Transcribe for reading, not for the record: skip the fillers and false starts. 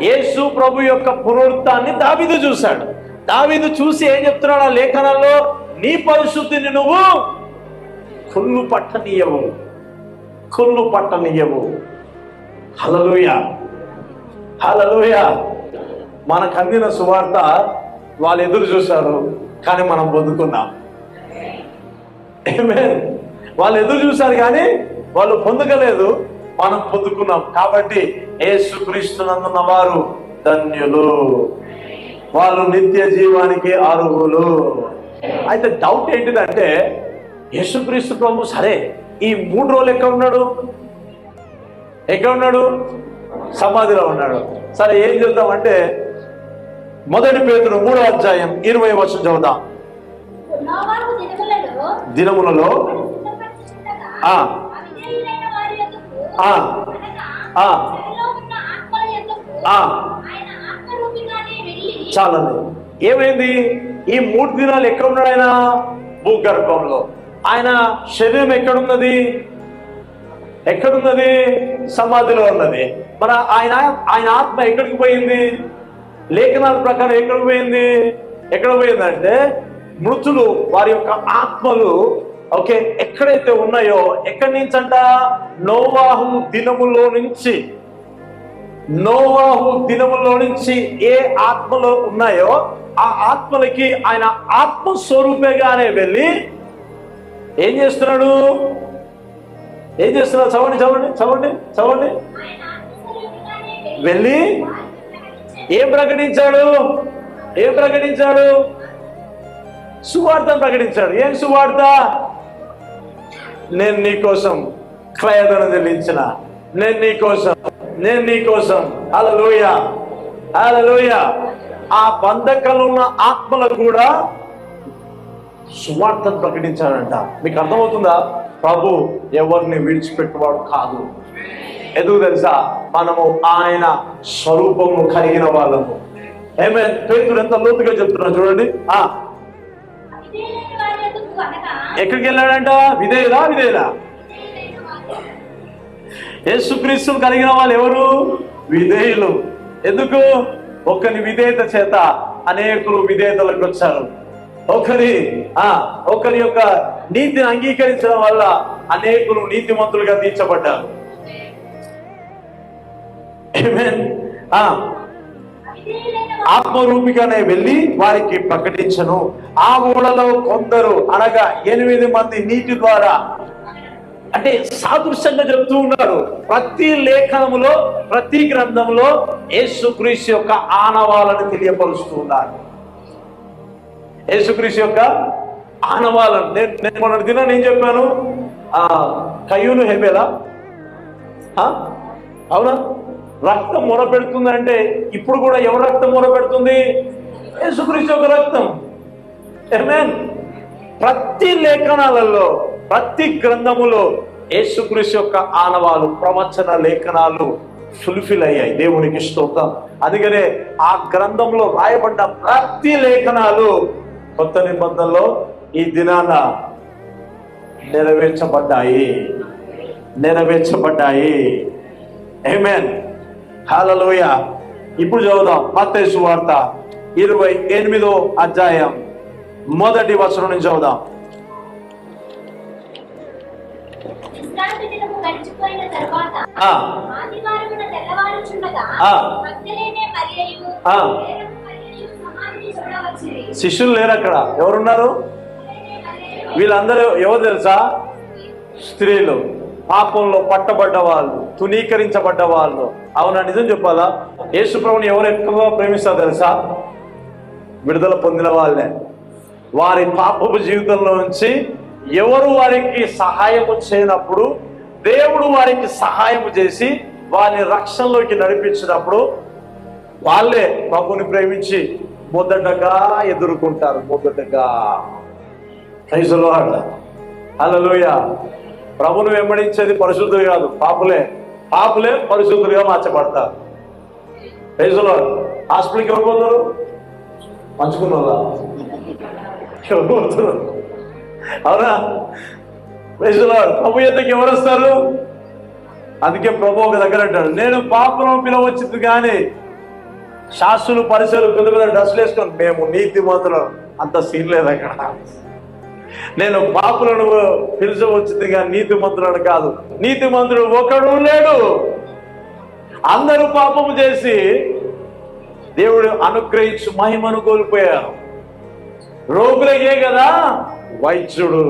యేసు ప్రభు యొక్క పునరుత్థానాన్ని దావీదు చూశాడు. దావీదు చూసి ఏం చెప్తున్నాడు ఆ లేఖనాల్లో? నీ పరిశుద్ధిని నువ్వు కుళ్ళు పట్టనీయవు. హల్లెలూయా, హల్లెలూయా. మనకు అందిన సువార్త వాళ్ళు ఎదురు చూశారు, కానీ మనం పొందుకున్నాం. ఆమేన్. వాళ్ళు ఎదురు చూశారు కానీ వాళ్ళు పొందగలేదు, మనం పొందుకున్నాం. కాబట్టి యేసుక్రీస్తునందున్న వారు ధన్యులు, వాళ్ళు నిత్య జీవానికి అర్హులు. అయితే డౌట్ ఏంటిదంటే, యేసుక్రీస్తు ప్రభు సరే ఈ 3 రోజులు ఎక్కడ ఉన్నాడు? సమాధిలో ఉన్నాడు. సరే ఏం చేద్దామంటే, 1 పేతురు 3వ అధ్యాయం 20వ వచనం చదువుదాం. దినములలో చాలండి. ఏమైంది? ఈ 3 దినాలు ఎక్కడ ఉన్నాడు ఆయన? భూగర్భంలో. ఆయన శరీరం ఎక్కడున్నది? సమాధిలో ఉన్నది. మరి ఆయన ఆత్మ ఎక్కడికి పోయింది? లేఖనాల ప్రకారం ఎక్కడ పోయిందంటే, మృతులు వారి యొక్క ఆత్మలు ఎక్కడైతే ఉన్నాయో, ఎక్కడి నుంచి అంట? నోవాహు దినములో నుంచి ఏ ఆత్మలో ఉన్నాయో ఆ ఆత్మలకి ఆయన ఆత్మస్వరూపేగానే వెళ్ళి ఏం చేస్తున్నాడు? చదవండి. వెళ్ళి ఏం ప్రకటించాడు? సువార్తను ప్రకటించాడు. ఏం సువార్త? నేను నీకోసం క్రయధనం చెల్లించిన, నేను నీకోసం. హల్లెలూయా, హల్లెలూయా. ఆ బంధకంలో ఉన్న ఆత్మలకు కూడా సువార్తను ప్రకటించాడంట. మీకు అర్థమవుతుందా? ప్రభు ఎవరిని విడిచిపెట్టువాడు కాదు. ఎందుకు తెలుసా? మనము ఆయన స్వరూపము కలిగిన వాళ్ళము. ఆమేన్. పేతురు ఎంత లోతుగా చెప్తున్నా చూడండి. ఎక్కడికి వెళ్ళాడంట? విధేయులా. యేసుక్రీస్తును కలిగిన వాళ్ళు ఎవరు? విధేయులు. ఎందుకు? ఒకరి విధేయత చేత అనేకులు విధేయతలకు వచ్చారు. ఒకరి యొక్క నీతిని అంగీకరించడం వల్ల అనేకులు నీతిమంతులుగా తీర్చబడ్డారు. ఆమేన్. ఆత్మరూపిగానే వెళ్ళి వారికి ప్రకటించను. ఆ ఊళ్ళలో కొందరు, అనగా 8 మంది నీటి ద్వారా, అంటే సాదృశ్యంగా చెప్తూ ఉన్నారు. ప్రతి లేఖనములో, ప్రతి గ్రంథంలో యేసుక్రీస్తు యొక్క ఆనవాలను తెలియపరుస్తూ ఉన్నారు. యేసుక్రీస్తు యొక్క ఆనవాలను నేను మొన్నటి దినం ఏం చెప్పాను? కయ్యూను హేబేలా, అవునా? రక్తం మొరపెడుతుందంటే ఇప్పుడు కూడా ఎవరు రక్తం మొరపెడుతుంది? యేసుక్రీస్తు యొక్క రక్తం. ఆమేన్. ప్రతి లేఖనాలలో, ప్రతి గ్రంథములో యేసుక్రీస్తు యొక్క ఆనవాలు, ప్రవచన లేఖనాలు ఫుల్ఫిల్ అయ్యాయి. దేవునికి స్తోత్రం. అందుకనే ఆ గ్రంథంలో రాయబడ్డ ప్రతి లేఖనాలు కొత్త నిబంధనలో ఈ దినాన నెరవేర్చబడ్డాయి. ఆమేన్. హల్లెలూయా. ఇప్పుడు చదువుదాం మత్తయి సువార్త 28వ అధ్యాయం 1వ వచనం నుంచి చదువుదాం. శిష్యులు లేరు అక్కడ. ఎవరున్నారు? వీళ్ళందరూ ఎవరు తెలుసా? స్త్రీలు, పాపంలో పట్టబడ్డ వాళ్ళు, తునీకరించబడ్డ వాళ్ళు. అవునా? నిజం చెప్పాలా? యేసు ప్రభువుని ఎవరు ఎక్కువగా ప్రేమిస్తారు తెలుసా? విడుదల పొందిన వాళ్ళే. వారి పాపపు జీవితంలో నుంచి ఎవరు వారికి సహాయము చేయనప్పుడు, దేవుడు వారికి సహాయము చేసి వారిని రక్షణలోకి నడిపించినప్పుడు వాళ్ళే ప్రభుని ప్రేమించి మొదటగా ఎదుర్కొంటారు. Praise the Lord. హల్లెలూయా. ప్రభును వెంబడించేది పరిశుద్ధులు కాదు, పాపులే పరిశుద్ధులుగా మార్చబడతారు. Praise the lord. హాస్పిటల్కి ఎవరు పోతారు? పంచుకున్నారా? ఎవరు పోతారు? అవునా? Praise the lord. ప్రభు యొద్దకు ఎవరు వస్తారు? అందుకే ప్రభు ఒక దగ్గర అంటాడు, నేను పాపను పిలవచ్చింది కానీ శాస్త్రులు పరిసరులు పెద్ద పెద్ద డ్రెస్సులు వేసుకొని మేము నీతిమంతులు, అంత సీన్ లేదు అక్కడ. నేను పాపులను పిలిచవచ్చింది కానీ నీతిమంతులను కాదు. నీతిమంతుడు ఒకడు లేడు, అందరూ పాపము చేసి దేవుడు అనుగ్రహించి మహిమను కోల్పోయారు. రోగులకే కదా వైద్యుడు.